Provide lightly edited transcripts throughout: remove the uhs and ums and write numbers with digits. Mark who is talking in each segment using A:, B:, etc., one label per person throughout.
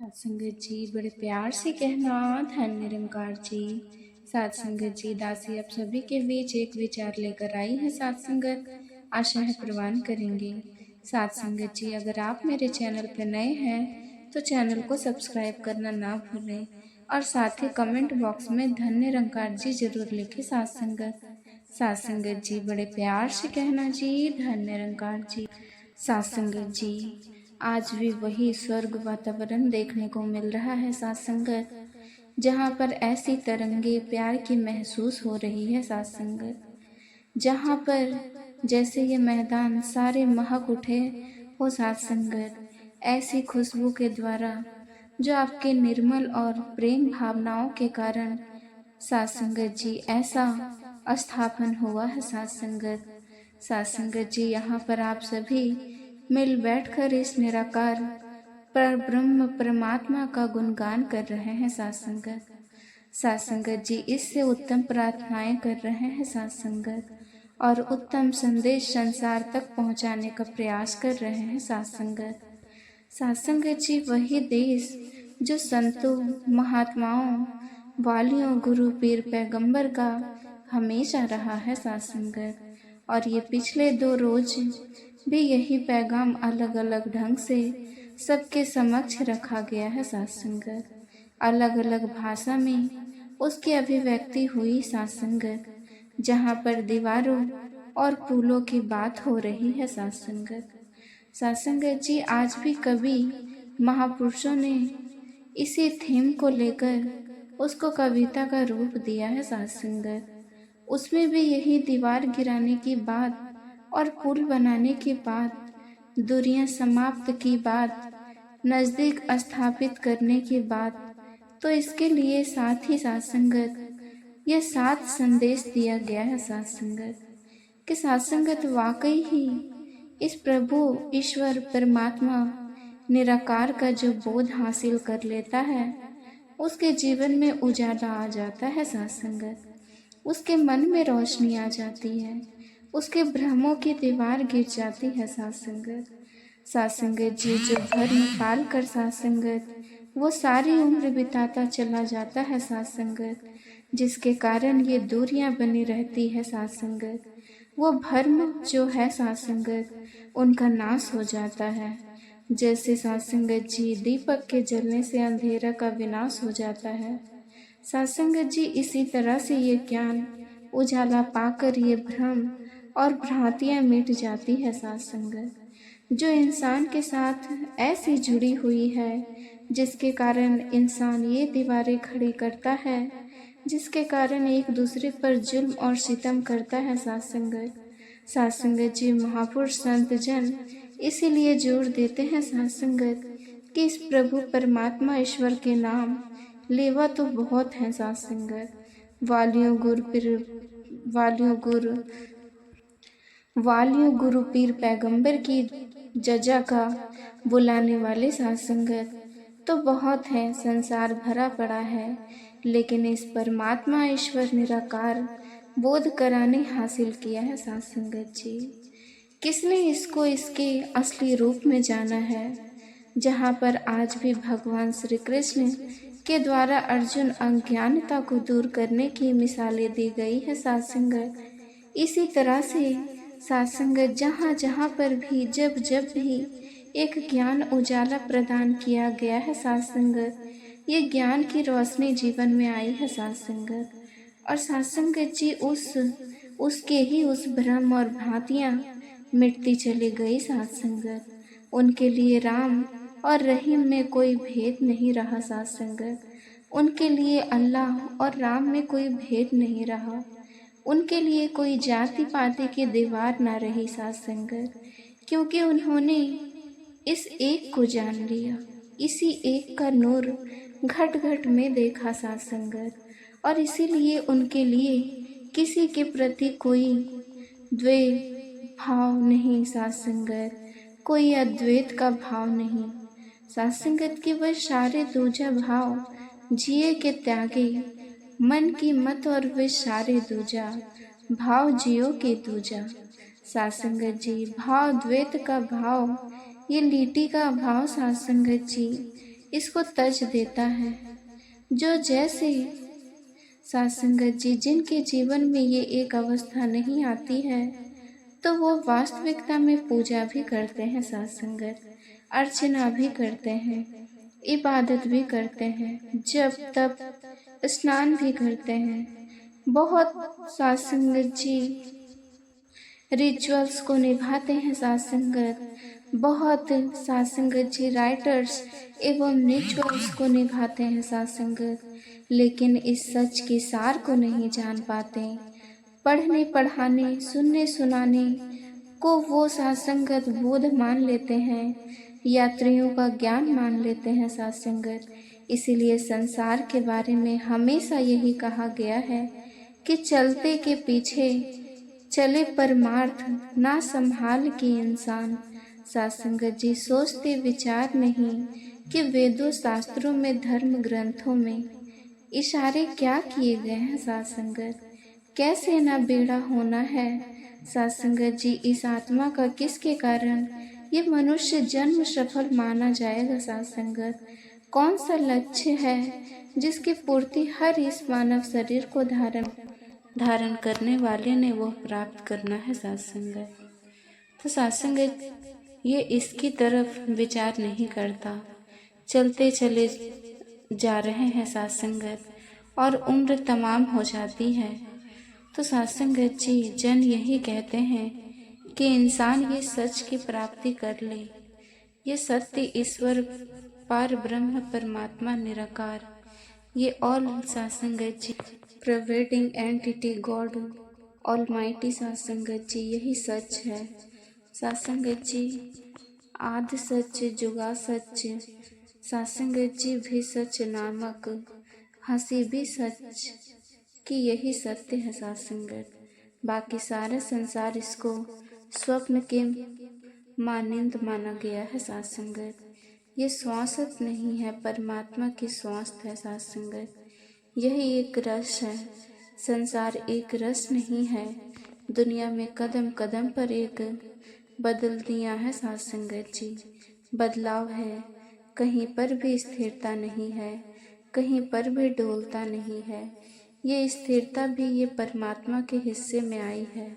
A: सात संगत जी बड़े प्यार से कहना धन निरंकार जी। सात संगत जी दासी आप सभी के बीच एक विचार लेकर आई है। सात संगत आशा है प्रवान करेंगे। सात संगत जी अगर आप मेरे चैनल पर नए हैं तो चैनल को सब्सक्राइब करना ना भूलें और साथ ही कमेंट बॉक्स में धन निरंकार जी जरूर लिखें। सात संगत जी बड़े प्यार से कहना जी धन निरंकार जी। सात संगत जी आज भी वही स्वर्ग वातावरण देखने को मिल रहा है सात संगत, जहाँ पर ऐसी तरंगे प्यार की महसूस हो रही है सात संगत, जहाँ पर जैसे ये मैदान सारे महक उठे हो सात संगत, ऐसी खुशबू के द्वारा जो आपके निर्मल और प्रेम भावनाओं के कारण सात संगत जी ऐसा स्थापन हुआ है सात संगत। सात संगत जी यहाँ पर आप सभी मिल बैठकर इस निराकार पर ब्रह्म परमात्मा का गुणगान कर रहे हैं सात संगत। सात संगत जी इससे उत्तम प्रार्थनाएं कर रहे हैं सात संगत और उत्तम संदेश संसार तक पहुंचाने का प्रयास कर रहे हैं सात संगत। सात संगत जी वही देश जो संतों महात्माओं वालियों गुरु पीर पैगंबर का हमेशा रहा है सात संगत, और ये पिछले 2 रोज भी यही पैगाम अलग अलग ढंग से सबके समक्ष रखा गया है सात संगत। अलग अलग भाषा में उसकी अभिव्यक्ति हुई सात संगत, जहाँ पर दीवारों और पुलों की बात हो रही है सात संगत। सात संगत जी आज भी कवि महापुरुषों ने इसी थीम को लेकर उसको कविता का रूप दिया है सात संगत। उसमें भी यही दीवार गिराने की बात और पुल बनाने की बात, दूरियां समाप्त की बात, नज़दीक स्थापित करने की बात, तो इसके लिए साथ ही सात संगत यह 7 संदेश दिया गया है सात संगत कि सात संगत वाकई ही इस प्रभु ईश्वर परमात्मा निराकार का जो बोध हासिल कर लेता है उसके जीवन में उजाला आ जाता है सात संगत, उसके मन में रोशनी आ जाती है, उसके भ्रमों की दीवार गिर जाती है सात संगत। सात संगत जी जो धर्म पाल कर सात संगत वो सारी उम्र बिताता चला जाता है सात संगत, जिसके कारण ये दूरियां बनी रहती है सात संगत। वो भर्म जो है सात संगत उनका नाश हो जाता है, जैसे सात संगत जी दीपक के जलने से अंधेरा का विनाश हो जाता है। सात संगत जी इसी तरह से ये ज्ञान उजाला पाकर ये भ्रम और भ्रांतियां मिट जाती है सात संगत, जो इंसान के साथ ऐसी जुड़ी हुई है जिसके कारण इंसान ये दीवारें खड़ी करता है, जिसके कारण एक दूसरे पर जुल्म और सितम करता है सात संगत। सात संगत जी महापुरुष संत जन इसीलिए जोर देते हैं सात संगत कि इस प्रभु परमात्मा ईश्वर के नाम लेवा तो बहुत है सात संगत। वालियों गुरु पीर पैगंबर की जजा का बुलाने वाले सात संगत तो बहुत है, संसार भरा पड़ा है, लेकिन इस परमात्मा ईश्वर निराकार बोध कराने हासिल किया है सात संगत जी। किसने इसको इसके असली रूप में जाना है, जहाँ पर आज भी भगवान श्री कृष्ण के द्वारा अर्जुन अज्ञानता को दूर करने की मिसालें दी गई है सात संगत। इसी तरह से सात संगत जहाँ जहाँ पर भी जब जब भी एक ज्ञान उजाला प्रदान किया गया है सात संगत, ये ज्ञान की रोशनी जीवन में आई है सात संगत, और सात संगत जी उस भ्रम और भ्रांतियाँ मिटती चली गई सात संगत। उनके लिए राम और रहीम में कोई भेद नहीं रहा सात संगत, उनके लिए अल्लाह और राम में कोई भेद नहीं रहा, उनके लिए कोई जाति पाति की दीवार ना रही सात संगत, क्योंकि उन्होंने इस एक को जान लिया, इसी एक का नूर घट घट में देखा सात संगत, और इसीलिए उनके लिए किसी के प्रति कोई द्वेष भाव नहीं सात संगत, कोई अद्वैत का भाव नहीं सात संगत की वह सारे दूजा भाव जिए के त्यागे, मन की मत और वे सारे दूजा भाव जियो के दूजा। सात संगत जी भाव द्वैत का भाव, ये लीटी का भाव सात संगत जी, इसको तज देता है। जो जैसे साथ संगत जी, जिनके जीवन में ये एक अवस्था नहीं आती है तो वो वास्तविकता में पूजा भी करते हैं साथ संगत, अर्चना भी करते हैं, इबादत भी करते हैं, जब तब स्नान भी करते हैं। बहुत साथ संगत जी रिचुअल्स को निभाते हैं साथ संगत, बहुत साथ संगत जी राइटर्स एवं रिचुअल्स को निभाते हैं साथ संगत, लेकिन इस सच के सार को नहीं जान पाते। पढ़ने पढ़ाने, सुनने सुनाने को वो साथ संगत बोध मान लेते हैं, यात्रियों का ज्ञान मान लेते हैं साथ संगत। इसीलिए संसार के बारे में हमेशा यही कहा गया है कि चलते के पीछे चले परमार्थ, ना संभाल के इंसान। साथ संगत जी सोचते विचार नहीं कि वेदों शास्त्रों में, धर्म ग्रंथों में इशारे क्या किए गए हैं साथ संगत, कैसे ना बेड़ा होना है साथ संगत जी। इस आत्मा का किसके कारण ये मनुष्य जन्म सफल माना जाएगा साथ संगत? कौन सा लक्ष्य है जिसकी पूर्ति हर इस मानव शरीर को धारण करने वाले ने वो प्राप्त करना है साथ संगत। तो साथ संगत ये इसकी तरफ विचार नहीं करता, चलते चले जा रहे हैं साथ संगत, और उम्र तमाम हो जाती है। तो साथ संगत जी जन यही कहते हैं कि इंसान ये सच की प्राप्ति कर ले, ये सत्य ईश्वर पार ब्रह्म परमात्मा निराकार, ये ऑल साथ संगत जी प्रोवाइडिंग एंटिटी गॉड ऑलमाइटी साथ संगत जी, यही सच है साथ संगत जी। आदि सच जुगा सच, साथ संगत जी भी सच नामक, हंसी भी सच कि यही सत्य है साथ संगत। बाकी सारा संसार इसको स्वप्न के मानिंद माना गया है साथ संगत। ये स्वास्थ्य नहीं है, परमात्मा की स्वास्थ्य है साथ संगत। यही एक रस है, संसार एक रस नहीं है। दुनिया में कदम कदम पर एक बदल दिया है साथ संगत जी, बदलाव है, कहीं पर भी स्थिरता नहीं है, कहीं पर भी डोलता नहीं है। ये स्थिरता भी ये परमात्मा के हिस्से में आई है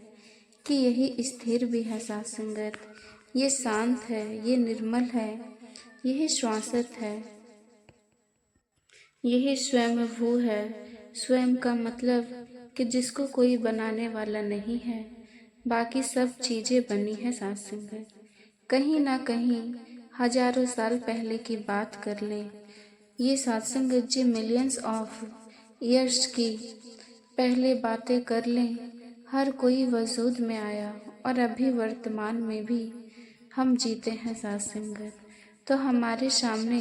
A: कि यही स्थिर भी है साथ संगत। ये शांत है, ये निर्मल है, यही श्वासत है, यही स्वयंभू है। स्वयं का मतलब कि जिसको कोई बनाने वाला नहीं है, बाकी सब चीजें बनी है साथ संगत। कहीं ना कहीं हजारों साल पहले की बात कर ले, ये साथ संगत जी मिलियंस ऑफ ईयर्स की पहले बातें कर लें, हर कोई वजूद में आया और अभी वर्तमान में भी हम जीते हैं साथ संगत। तो हमारे सामने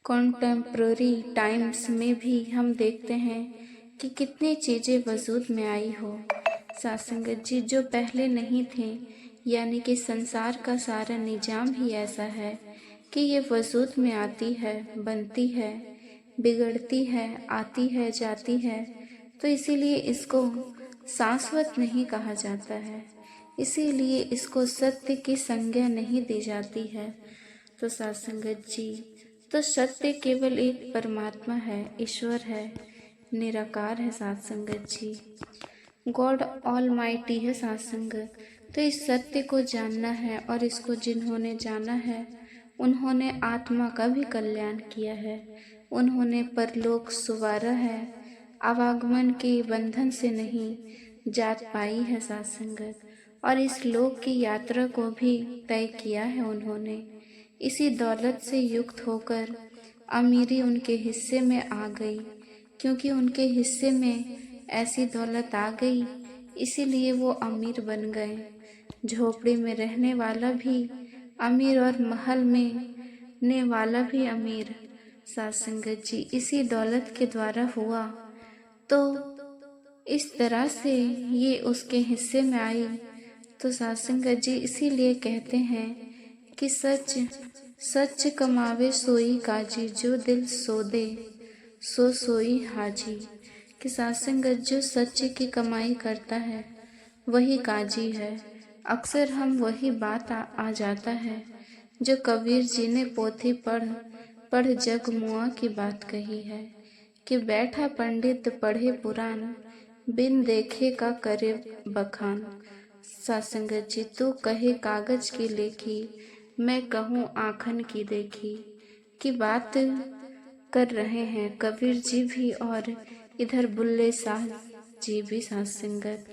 A: कॉन्टेम्प्ररी टाइम्स में भी हम देखते हैं कि कितनी चीज़ें वजूद में आई हो साथ संगत जी, जो पहले नहीं थे। यानी कि संसार का सारा निजाम ही ऐसा है कि ये वजूद में आती है, बनती है, बिगड़ती है, आती है, जाती है। तो इसीलिए इसको शाश्वत नहीं कहा जाता है, इसीलिए इसको सत्य की संज्ञा नहीं दी जाती है। तो साथ संगत जी, तो सत्य केवल एक परमात्मा है, ईश्वर है, निराकार है साथ संगत जी, गॉड ऑलमाइटी है साथ संगत। तो इस सत्य को जानना है, और इसको जिन्होंने जाना है उन्होंने आत्मा का भी कल्याण किया है, उन्होंने परलोक सुवारा है, आवागमन के बंधन से नहीं जात पाई है साथ संगत, और इस लोक की यात्रा को भी तय किया है उन्होंने। इसी दौलत से युक्त होकर अमीरी उनके हिस्से में आ गई, क्योंकि उनके हिस्से में ऐसी दौलत आ गई, इसीलिए वो अमीर बन गए। झोपड़ी में रहने वाला भी अमीर और महल में ने वाला भी अमीर साथ संगत जी, इसी दौलत के द्वारा हुआ। तो इस तरह से ये उसके हिस्से में आई। तो साथ संगत जी इसीलिए कहते हैं कि सच सच कमावे सोई काजी, जो दिल सो दे सो सोई हाजी। कि साथ संगत जो सच्चे की कमाई करता है वही काजी है। अक्सर हम वही बात आ जाता है जो कबीर जी ने पोथी पढ़ पढ़ जग मुआ की बात कही है कि बैठा पंडित पढ़े पुराण, बिन देखे का करे बखान। सासंगत जी, तू कहे कागज की लेखी, मैं कहूँ आँखन की देखी, की बात कर रहे हैं कबीर जी भी और इधर बुल्ले शाह जी भी। सासंगत,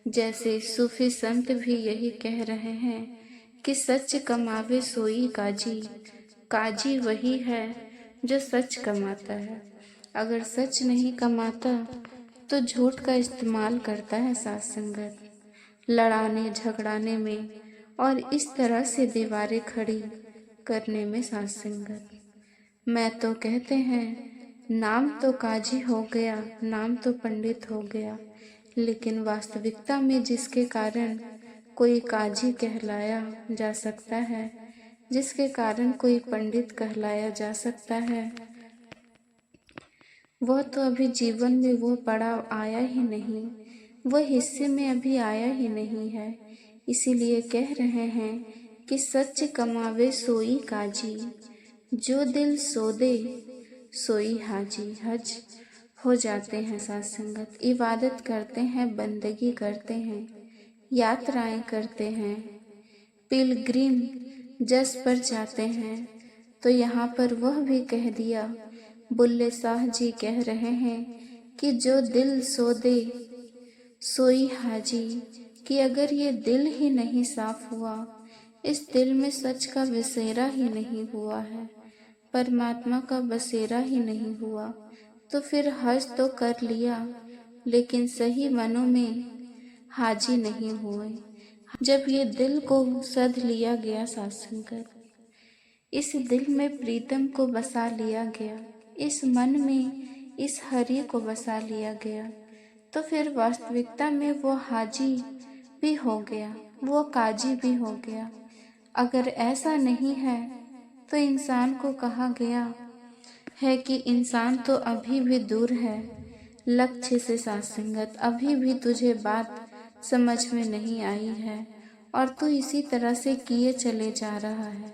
A: जैसे सूफी संत भी यही कह रहे हैं कि सच कमावे सोई काजी, काजी वही है जो सच कमाता है। अगर सच नहीं कमाता तो झूठ का इस्तेमाल करता है सासंगत, लड़ाने झगड़ाने में और इस तरह से दीवारें खड़ी करने में। सासंगत, मैं तो कहते हैं नाम तो काजी हो गया, नाम तो पंडित हो गया, लेकिन वास्तविकता में जिसके कारण कोई काजी कहलाया जा सकता है, जिसके कारण कोई पंडित कहलाया जा सकता है, वह तो अभी जीवन में वो पड़ाव आया ही नहीं, वह हिस्से में अभी आया ही नहीं है। इसीलिए कह रहे हैं कि सच कमावे सोई काजी, जो दिल सो दे सोई हाजी। हज हो जाते हैं सासंगत, इबादत करते हैं, बंदगी करते हैं, यात्राएं करते हैं, पिलग्रिम जस पर जाते हैं। तो यहाँ पर वह भी कह दिया, बुल्ले शाह जी कह रहे हैं कि जो दिल सो दे सोई हाजी, कि अगर ये दिल ही नहीं साफ हुआ, इस दिल में सच का बसेरा ही नहीं हुआ है, परमात्मा का बसेरा ही नहीं हुआ, तो फिर हज तो कर लिया लेकिन सही मनों में हाजी नहीं हुए। जब ये दिल को सध लिया गया सासंगत, इस दिल में प्रीतम को बसा लिया गया, इस मन में इस हरि को बसा लिया गया, तो फिर वास्तविकता में वो हाजी भी हो गया, वो काजी भी हो गया। अगर ऐसा नहीं है तो इंसान को कहा गया है कि इंसान तो अभी भी दूर है लक्ष्य से। सासंगत, अभी भी तुझे बात समझ में नहीं आई है और तू इसी तरह से किए चले जा रहा है,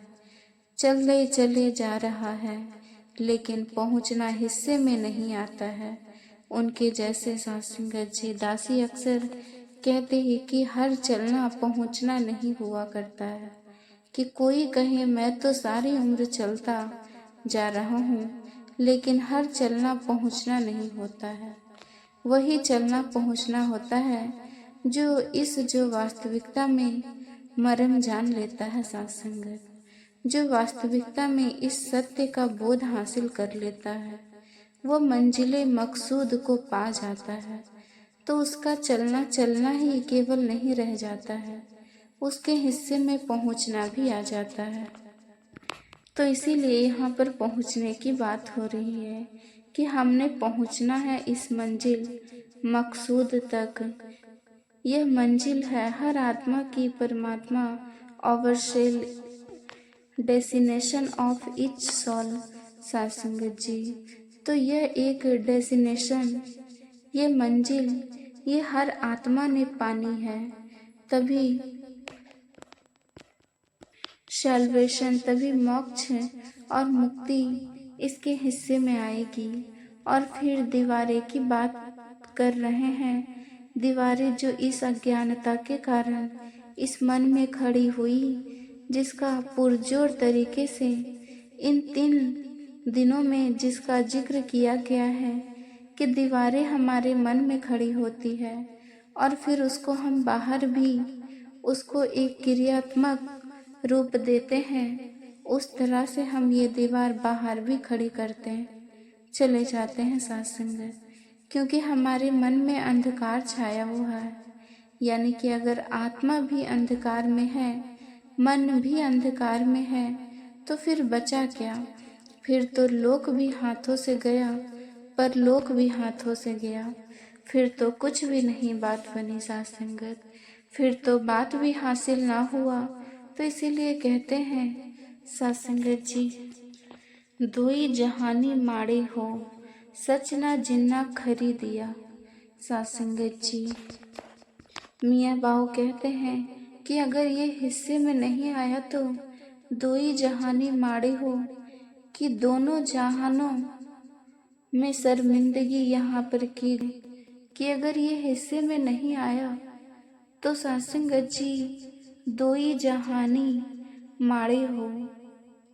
A: चले जा रहा है, लेकिन पहुंचना हिस्से में नहीं आता है। उनके जैसे सासंगत जी दासी अक्सर कहते हैं कि हर चलना पहुंचना नहीं हुआ करता है, कि कोई कहे मैं तो सारी उम्र चलता जा रहा हूँ, लेकिन हर चलना पहुंचना नहीं होता है। वही चलना पहुंचना होता है जो वास्तविकता में मर्म जान लेता है सासंगत, जो वास्तविकता में इस सत्य का बोध हासिल कर लेता है, वो मंजिले मकसूद को पा जाता है। तो उसका चलना चलना ही केवल नहीं रह जाता है, उसके हिस्से में पहुंचना भी आ जाता है। तो इसीलिए यहाँ पर पहुँचने की बात हो रही है कि हमने पहुँचना है इस मंजिल मकसूद तक। यह मंजिल है हर आत्मा की, परमात्मा ओवरसेल डेस्टिनेशन ऑफ ईच सोल। सासंगत जी, तो यह एक डेस्टिनेशन, ये मंजिल, ये हर आत्मा ने पानी है, तभी सैल्वेशन, तभी मोक्ष और मुक्ति इसके हिस्से में आएगी। और फिर दीवारें की बात कर रहे हैं, दीवारें जो इस अज्ञानता के कारण इस मन में खड़ी हुई, जिसका पुरजोर तरीके से इन 3 दिनों में जिसका जिक्र किया गया है कि दीवारें हमारे मन में खड़ी होती है और फिर उसको हम बाहर भी उसको एक क्रियात्मक रूप देते हैं, उस तरह से हम ये दीवार बाहर भी खड़ी करते हैं, चले जाते हैं सासंगत। क्योंकि हमारे मन में अंधकार छाया हुआ है, यानी कि अगर आत्मा भी अंधकार में है, मन भी अंधकार में है, तो फिर बचा क्या? फिर तो लोक भी हाथों से गया, पर लोक भी हाथों से गया, फिर तो कुछ भी नहीं बात बनी सासंगत, फिर तो बात भी हासिल ना हुआ। तो इसीलिए कहते हैं सासंगत जी, दोई जहानी माड़े हो, सच ना जिन्ना खरीदिया। सासंगत जी, मियाँ बाऊ कहते हैं कि अगर ये हिस्से में नहीं आया तो दोई जहानी माड़े हो कि दोनों जहानों में शर्मिंदगी यहाँ पर की कि अगर ये हिस्से में नहीं आया तो सासंगत जी दोई जहानी माड़े हो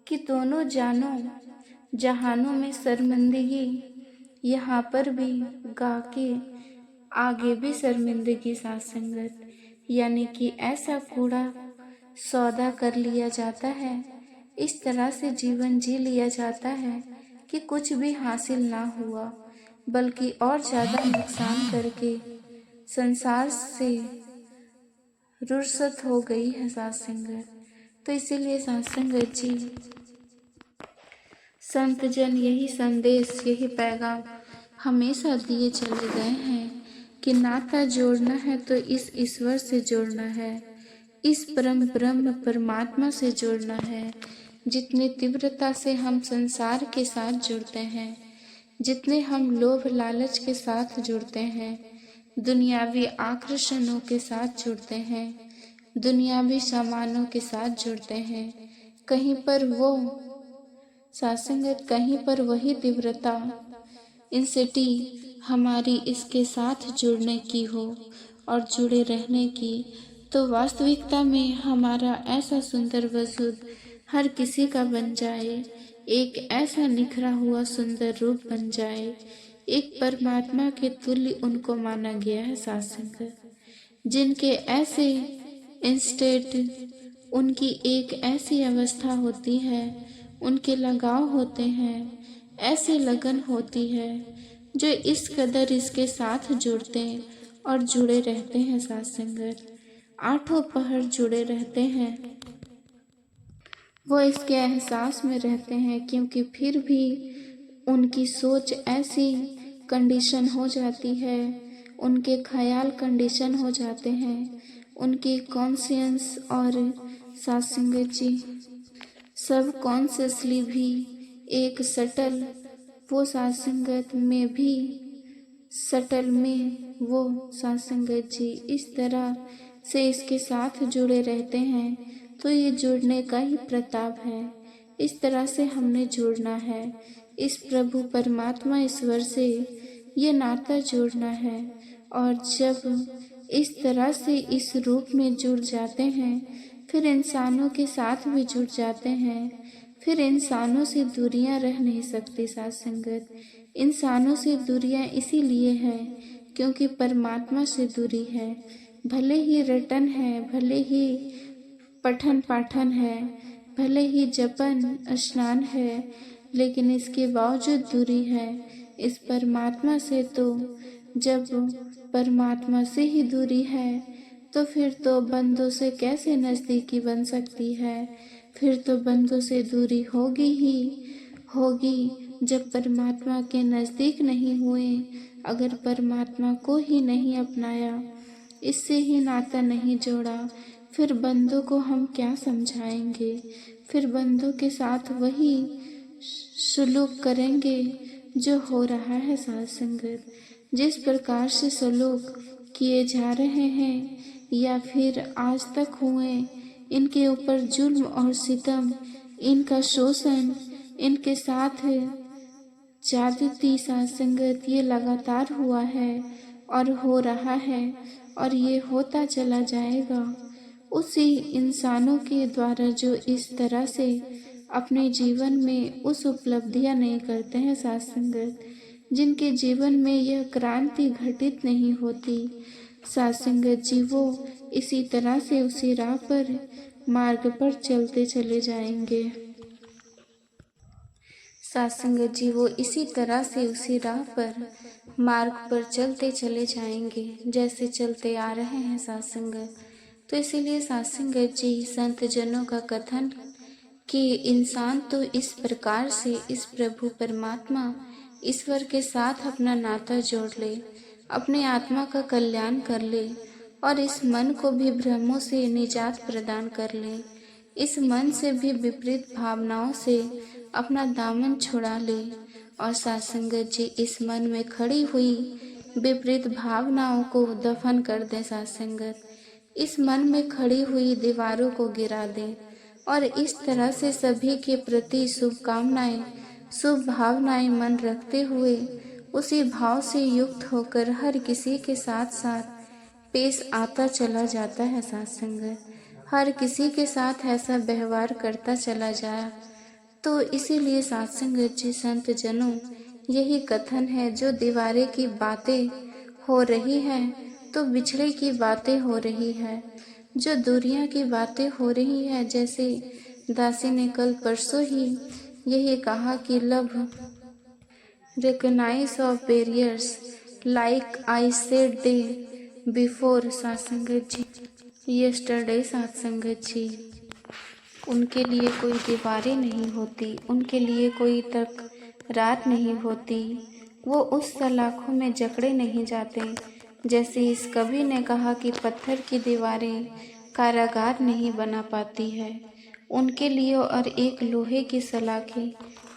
A: कि दोनों जहानों में शर्मिंदगी यहाँ पर भी गा के आगे भी शर्मिंदगी सासंगत, यानी कि ऐसा कूड़ा सौदा कर लिया जाता है, इस तरह से जीवन जी लिया जाता है कि कुछ भी हासिल ना हुआ बल्कि और ज़्यादा नुकसान करके संसार से रुखसत हो गई है सासंगत। तो इसीलिए सासंगत जी संत जन यही संदेश, यही पैगाम हमेशा दिए चले गए हैं कि नाता जोड़ना है तो इस ईश्वर से जोड़ना है, इस परम ब्रह्म परमात्मा से जोड़ना है। जितनी तीव्रता से हम संसार के साथ जुड़ते हैं, जितने हम लोभ लालच के साथ जुड़ते हैं, दुनियावी आकर्षणों के साथ जुड़ते हैं, दुनियावी सामानों के साथ जुड़ते हैं, कहीं पर वो सासंगत, कहीं पर वही तीव्रता इंसिटी हमारी इसके साथ जुड़ने की हो और जुड़े रहने की, तो वास्तविकता में हमारा ऐसा सुंदर वजूद हर किसी का बन जाए, एक ऐसा निखरा हुआ सुंदर रूप बन जाए, एक परमात्मा के तुल्य उनको माना गया है सासंगत। जिनके ऐसे इंस्टेट, उनकी एक ऐसी अवस्था होती है, उनके लगाव होते हैं, ऐसी लगन होती है जो इस कदर इसके साथ जुड़ते और जुड़े रहते हैं सासंगत, आठों पहर जुड़े रहते हैं। वो इसके एहसास में रहते हैं, क्योंकि फिर भी उनकी सोच ऐसी कंडीशन हो जाती है, उनके ख्याल कंडीशन हो जाते हैं, उनकी कॉन्शियंस और सासंगत जी सब कॉन्शियसली भी एक सटल, वो सासंगत में भी सटल में वो सासंगत जी इस तरह से इसके साथ जुड़े रहते हैं। तो ये जुड़ने का ही प्रताप है, इस तरह से हमने जुड़ना है, इस प्रभु परमात्मा ईश्वर से ये नाता जोड़ना है। और जब इस तरह से इस रूप में जुड़ जाते हैं, फिर इंसानों के साथ भी जुड़ जाते हैं, फिर इंसानों से दूरियां रह नहीं सकती सासंगत। इंसानों से दूरियां इसीलिए है क्योंकि परमात्मा से दूरी है। भले ही रटन है, भले ही पठन पाठन है, भले ही जपन स्नान है, लेकिन इसके बावजूद दूरी है इस परमात्मा से। तो जब परमात्मा से ही दूरी है तो फिर तो बंदों से कैसे नज़दीकी बन सकती है? फिर तो बंदों से दूरी होगी ही होगी। जब परमात्मा के नज़दीक नहीं हुए, अगर परमात्मा को ही नहीं अपनाया, इससे ही नाता नहीं जोड़ा, फिर बंदों को हम क्या समझाएंगे? फिर बंदों के साथ वही सलूक करेंगे जो हो रहा है सासंगत। जिस प्रकार से सलूक किए जा रहे हैं या फिर आज तक हुए, इनके ऊपर जुल्म और सितम, इनका शोषण, इनके साथ ज्यादती सासंगत, ये लगातार हुआ है और हो रहा है और ये होता चला जाएगा। उसी इंसानों के द्वारा जो इस तरह से अपने जीवन में उस उपलब्धियां नहीं करते हैं सासंगत, जिनके जीवन में यह क्रांति घटित नहीं होती सासंगत जी, वो इसी तरह से उसी राह पर मार्ग पर चलते चले जाएंगे। सासंगत जी वो इसी तरह से उसी राह पर मार्ग पर चलते चले जाएंगे जैसे चलते आ रहे हैं सासंगत। तो इसीलिए सासंगत जी संत जनों का कथन कि इंसान तो इस प्रकार से इस प्रभु परमात्मा ईश्वर के साथ अपना नाता जोड़ ले, अपने आत्मा का कल्याण कर ले और इस मन को भी भ्रमों से निजात प्रदान कर ले, इस मन से भी विपरीत भावनाओं से अपना दामन छुड़ा ले। और सासंगत जी इस मन में खड़ी हुई विपरीत भावनाओं को दफन कर दे सासंगत, इस मन में खड़ी हुई दीवारों को गिरा दे और इस तरह से सभी के प्रति शुभकामनाएं, शुभ भावनाएं मन रखते हुए उसी भाव से युक्त होकर हर किसी के साथ साथ पेश आता चला जाता है सत्संग। हर किसी के साथ ऐसा व्यवहार करता चला जाए। तो इसीलिए सत्संग जी संत जनों, यही कथन है, जो दीवारे की बातें हो रही हैं तो बिछड़े की बातें हो रही है, जो दूरियां की बातें हो रही है। जैसे दासी ने कल परसों ही यही कहा कि love recognize of barriers, like I said day before सत्संगत जी, yesterday सत्संगत जी। उनके लिए कोई दीवारें नहीं होती, उनके लिए कोई तकरार नहीं होती, वो उस सलाखों में जकड़े नहीं जाते। जैसे इस कवि ने कहा कि पत्थर की दीवारें कारागार नहीं बना पाती है, उनके लिए और एक लोहे की सलाखें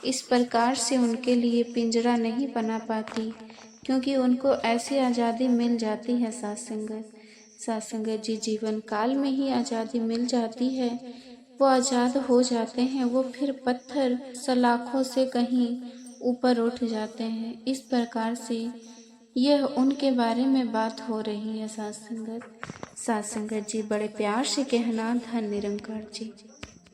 A: इस प्रकार से उनके लिए पिंजरा नहीं बना पाती, क्योंकि उनको ऐसी आज़ादी मिल जाती है सत्संगत जी, जीवन काल में ही आज़ादी मिल जाती है। वो आज़ाद हो जाते हैं, वो फिर पत्थर सलाखों से कहीं ऊपर उठ जाते हैं। इस प्रकार से यह उनके बारे में बात हो रही है सत्संगत जी। बड़े प्यार से कहना, धन निरंकार जी।